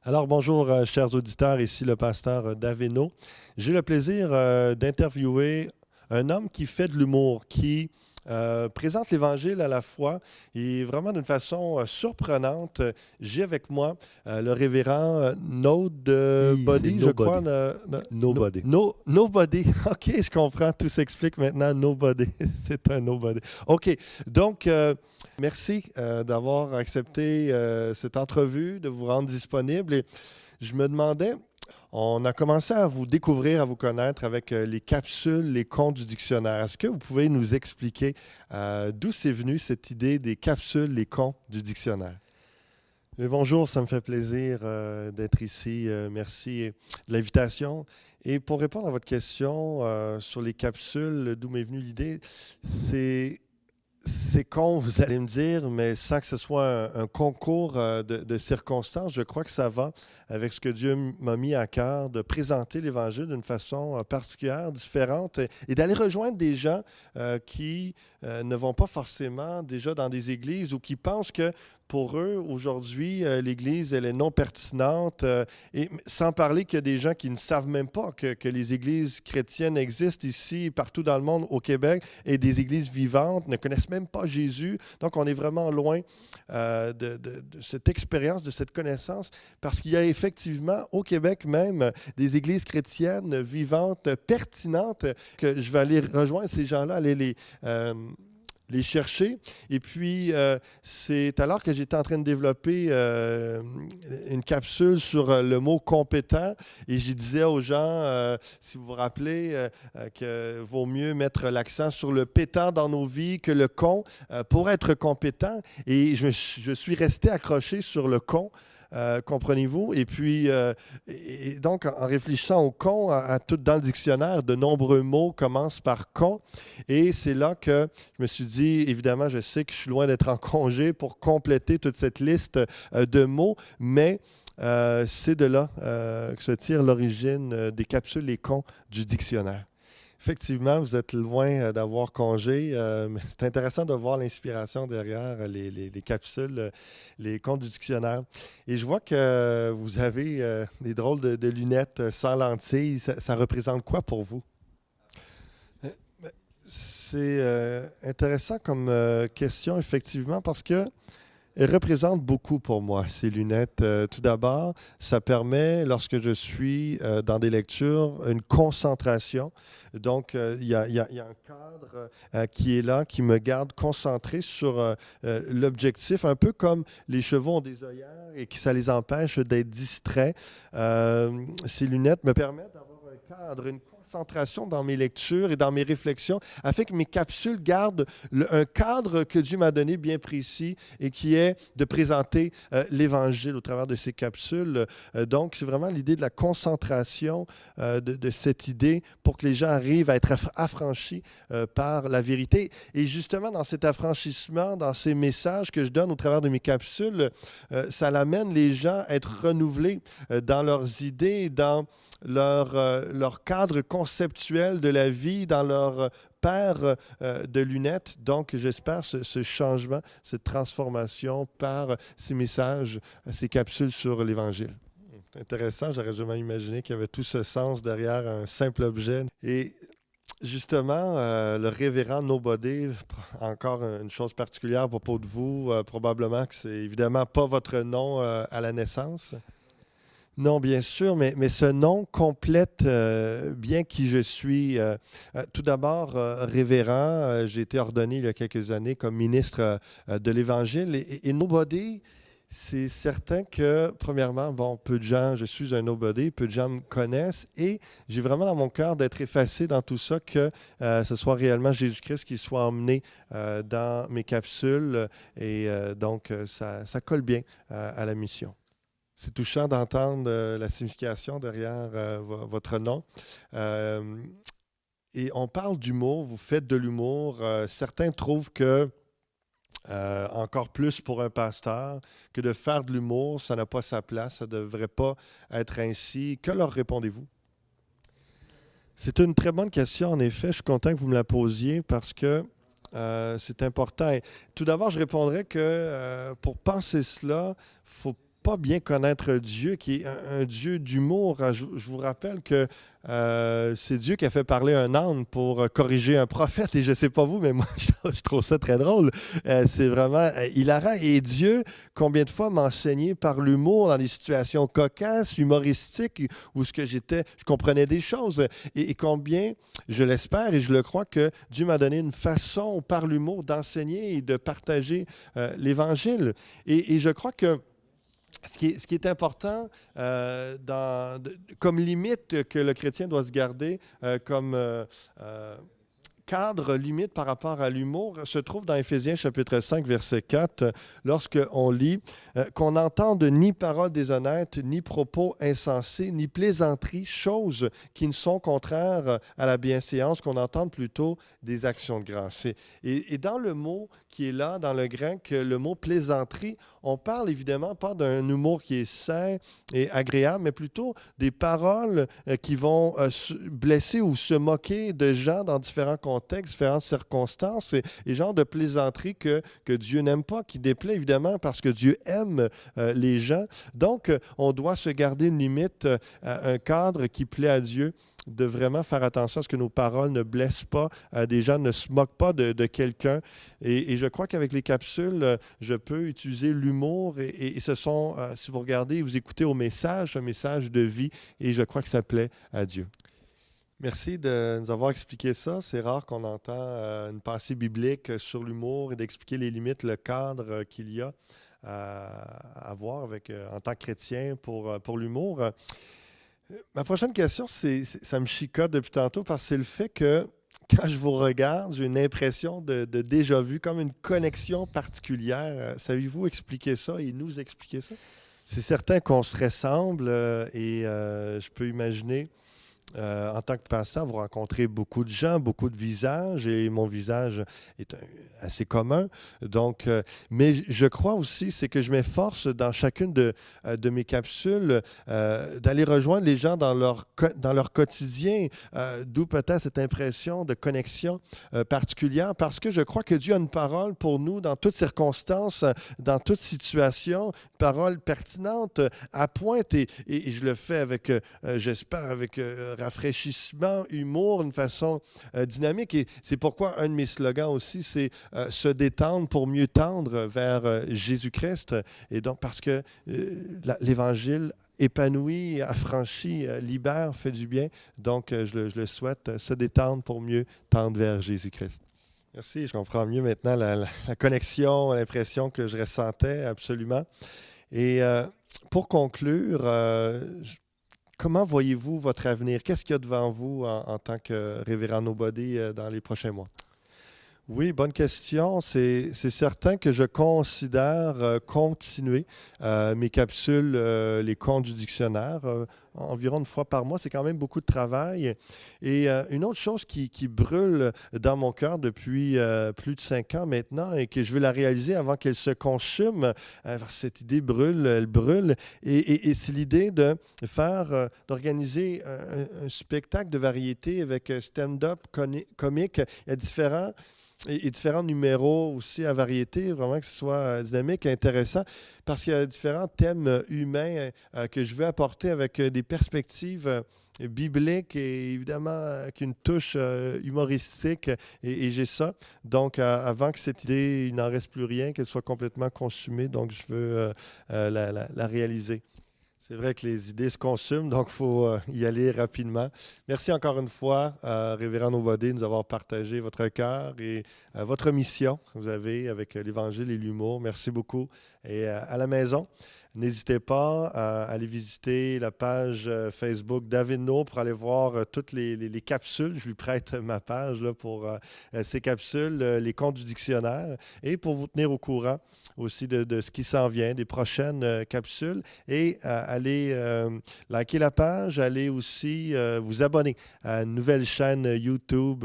Alors bonjour, chers auditeurs, ici le pasteur Daveno. J'ai le plaisir d'interviewer un homme qui fait de l'humour, qui présente l'Évangile à la fois et vraiment d'une façon surprenante. J'ai avec moi le révérend C'est Nobody, je crois. Nobody. Nobody. Nobody. OK, je comprends, tout s'explique maintenant. Nobody, c'est un Nobody. OK, donc merci d'avoir accepté cette entrevue, de vous rendre disponible. Et je me demandais, on a commencé à vous découvrir, à vous connaître avec les capsules, les contes du dictionnaire. Est-ce que vous pouvez nous expliquer d'où c'est venu cette idée des capsules, les contes du dictionnaire? Bonjour, ça me fait plaisir d'être ici. Merci de l'invitation. Et pour répondre à votre question sur les capsules, d'où m'est venue l'idée, c'est con, vous allez me dire, mais sans que ce soit un concours de circonstances, je crois que ça va avec ce que Dieu m'a mis à cœur de présenter l'Évangile d'une façon particulière, différente, et d'aller rejoindre des gens qui ne vont pas forcément déjà dans des églises ou qui pensent que pour eux, aujourd'hui, l'Église, elle est non pertinente, et sans parler qu'il y a des gens qui ne savent même pas que les églises chrétiennes existent ici, partout dans le monde, au Québec, et des églises vivantes, ne connaissent même pas Jésus. Donc, on est vraiment loin de cette expérience, de cette connaissance, parce qu'il y a effectivement, au Québec même, des églises chrétiennes vivantes, pertinentes, que je vais aller rejoindre ces gens-là, aller les chercher. Et puis, c'est alors que j'étais en train de développer une capsule sur le mot compétent et je disais aux gens, si vous vous rappelez, qu'il vaut mieux mettre l'accent sur le pétant dans nos vies que le con pour être compétent. Et je suis resté accroché sur le con. Comprenez-vous? Et puis, et donc, en réfléchissant au con, à tout dans le dictionnaire, de nombreux mots commencent par con. Et c'est là que je me suis dit, évidemment, je sais que je suis loin d'être en congé pour compléter toute cette liste de mots, mais c'est de là que se tire l'origine des capsules Les cons du dictionnaire. Effectivement, vous êtes loin d'avoir congé, mais c'est intéressant de voir l'inspiration derrière les capsules, les contes du dictionnaire. Et je vois que vous avez des drôles de lunettes sans lentilles. Ça représente quoi pour vous? C'est intéressant comme question, effectivement, parce que elles représentent beaucoup pour moi, ces lunettes. Tout d'abord, ça permet, lorsque je suis dans des lectures, une concentration. Donc, il y a un cadre qui est là, qui me garde concentré sur l'objectif, un peu comme les chevaux ont des œillères et que ça les empêche d'être distraits. Ces lunettes me permettent d'avoir un cadre, une concentration dans mes lectures et dans mes réflexions, afin que mes capsules gardent un cadre que Dieu m'a donné bien précis et qui est de présenter l'Évangile au travers de ces capsules. Donc, c'est vraiment l'idée de la concentration de cette idée pour que les gens arrivent à être affranchis par la vérité. Et justement, dans cet affranchissement, dans ces messages que je donne au travers de mes capsules, ça l'amène les gens à être renouvelés dans leurs idées, dans leur cadre conceptuel de la vie, dans leur paire de lunettes. Donc, j'espère ce changement, cette transformation par ces messages, ces capsules sur l'Évangile. C'est intéressant, j'aurais jamais imaginé qu'il y avait tout ce sens derrière un simple objet. Et justement, le révérend Nobody, encore une chose particulière à propos de vous, probablement que c'est évidemment pas votre nom à la naissance. Non, bien sûr, mais ce nom complète bien qui je suis. Tout d'abord, révérend, j'ai été ordonné il y a quelques années comme ministre de l'Évangile. Et Nobody, c'est certain que, premièrement, bon, peu de gens, je suis un Nobody, peu de gens me connaissent et j'ai vraiment dans mon cœur d'être effacé dans tout ça, que ce soit réellement Jésus-Christ qui soit emmené dans mes capsules. Et donc, ça colle bien à la mission. C'est touchant d'entendre la signification derrière votre nom. Et on parle d'humour, vous faites de l'humour. Certains trouvent que, encore plus pour un pasteur, que de faire de l'humour, ça n'a pas sa place, ça ne devrait pas être ainsi. Que leur répondez-vous? C'est une très bonne question, en effet. Je suis content que vous me la posiez parce que c'est important. Et tout d'abord, je répondrais que pour penser cela, il faut pas bien connaître Dieu, qui est un Dieu d'humour. Je vous rappelle que c'est Dieu qui a fait parler un âne pour corriger un prophète. Et je ne sais pas vous, mais moi, je trouve ça très drôle. C'est vraiment hilarant. Et Dieu, combien de fois m'a enseigné par l'humour dans des situations cocasses, humoristiques, où je comprenais des choses. Et combien, je l'espère et je le crois, que Dieu m'a donné une façon par l'humour d'enseigner et de partager l'Évangile. Et je crois que ce qui est important comme limite que le chrétien doit se garder comme cadre limite par rapport à l'humour se trouve dans Éphésiens chapitre 5, verset 4, lorsqu'on lit qu'on n'entende ni paroles déshonnêtes, ni propos insensés, ni plaisanteries, choses qui ne sont contraires à la bienséance, qu'on entende plutôt des actions de grâce. Et dans le mot qui est là, dans le grec, le mot plaisanterie, on parle évidemment pas d'un humour qui est sain et agréable, mais plutôt des paroles qui vont blesser ou se moquer de gens dans différents contextes, différentes circonstances et genre de plaisanterie que Dieu n'aime pas, qui déplaît évidemment parce que Dieu aime les gens. Donc, on doit se garder une limite, un cadre qui plaît à Dieu, de vraiment faire attention à ce que nos paroles ne blessent pas des gens, ne se moquent pas de quelqu'un. Et je crois qu'avec les capsules, je peux utiliser l'humour et ce sont, si vous regardez, vous écoutez un message de vie et je crois que ça plaît à Dieu. Merci de nous avoir expliqué ça. C'est rare qu'on entend une pensée biblique sur l'humour et d'expliquer les limites, le cadre qu'il y a à avoir en tant que chrétien pour l'humour. Ma prochaine question, ça me chicote depuis tantôt parce que c'est le fait que quand je vous regarde, j'ai une impression de déjà vu, comme une connexion particulière. Savez-vous expliquer ça et nous expliquer ça? C'est certain qu'on se ressemble et je peux imaginer, en tant que pasteur, vous rencontrez beaucoup de gens, beaucoup de visages, et mon visage est assez commun. Donc, mais je crois aussi, c'est que je m'efforce dans chacune de mes capsules d'aller rejoindre les gens dans leur quotidien, d'où peut-être cette impression de connexion particulière, parce que je crois que Dieu a une parole pour nous dans toutes circonstances, dans toute situation, une parole pertinente, à pointe, et je le fais avec, j'espère, avec rafraîchissement, humour, une façon dynamique. Et c'est pourquoi un de mes slogans aussi, c'est se détendre pour mieux tendre vers Jésus-Christ. Et donc, parce que l'Évangile épanouit, affranchit, libère, fait du bien. Donc, je le souhaite, se détendre pour mieux tendre vers Jésus-Christ. Merci, je comprends mieux maintenant la connexion, l'impression que je ressentais absolument. Et pour conclure, comment voyez-vous votre avenir? Qu'est-ce qu'il y a devant vous en tant que révérend Nobody dans les prochains mois? Oui, bonne question. C'est certain que je considère continuer mes capsules, les contes du dictionnaire, environ une fois par mois. C'est quand même beaucoup de travail. Et une autre chose qui brûle dans mon cœur depuis plus de 5 ans maintenant et que je veux la réaliser avant qu'elle se consume, cette idée brûle, elle brûle. Et c'est l'idée d'organiser un spectacle de variété avec stand-up comique. Il y a différents numéros aussi à variété, vraiment que ce soit dynamique et intéressant, parce qu'il y a différents thèmes humains que je veux apporter avec des perspectives bibliques et évidemment avec une touche humoristique, et j'ai ça. Donc, avant que cette idée, il n'en reste plus rien, qu'elle soit complètement consumée, donc je veux la réaliser. C'est vrai que les idées se consument, donc il faut y aller rapidement. Merci encore une fois, Révérend Nobody, de nous avoir partagé votre cœur et votre mission que vous avez avec l'Évangile et l'humour. Merci beaucoup. Et à la maison, n'hésitez pas à aller visiter la page Facebook David No pour aller voir toutes les capsules. Je lui prête ma page là, pour ces capsules, les contes du dictionnaire, et pour vous tenir au courant aussi de ce qui s'en vient, des prochaines capsules. Et allez liker la page, allez aussi vous abonner à une nouvelle chaîne YouTube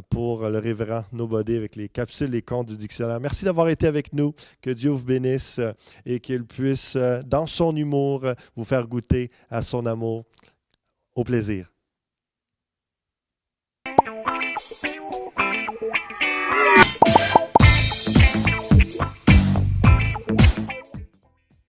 pour le Révérend Nobody avec les capsules, les contes du dictionnaire. Merci d'avoir été avec nous. Que Dieu vous bénisse et qu'il puisse, dans son humour, vous faire goûter à son amour. Au plaisir.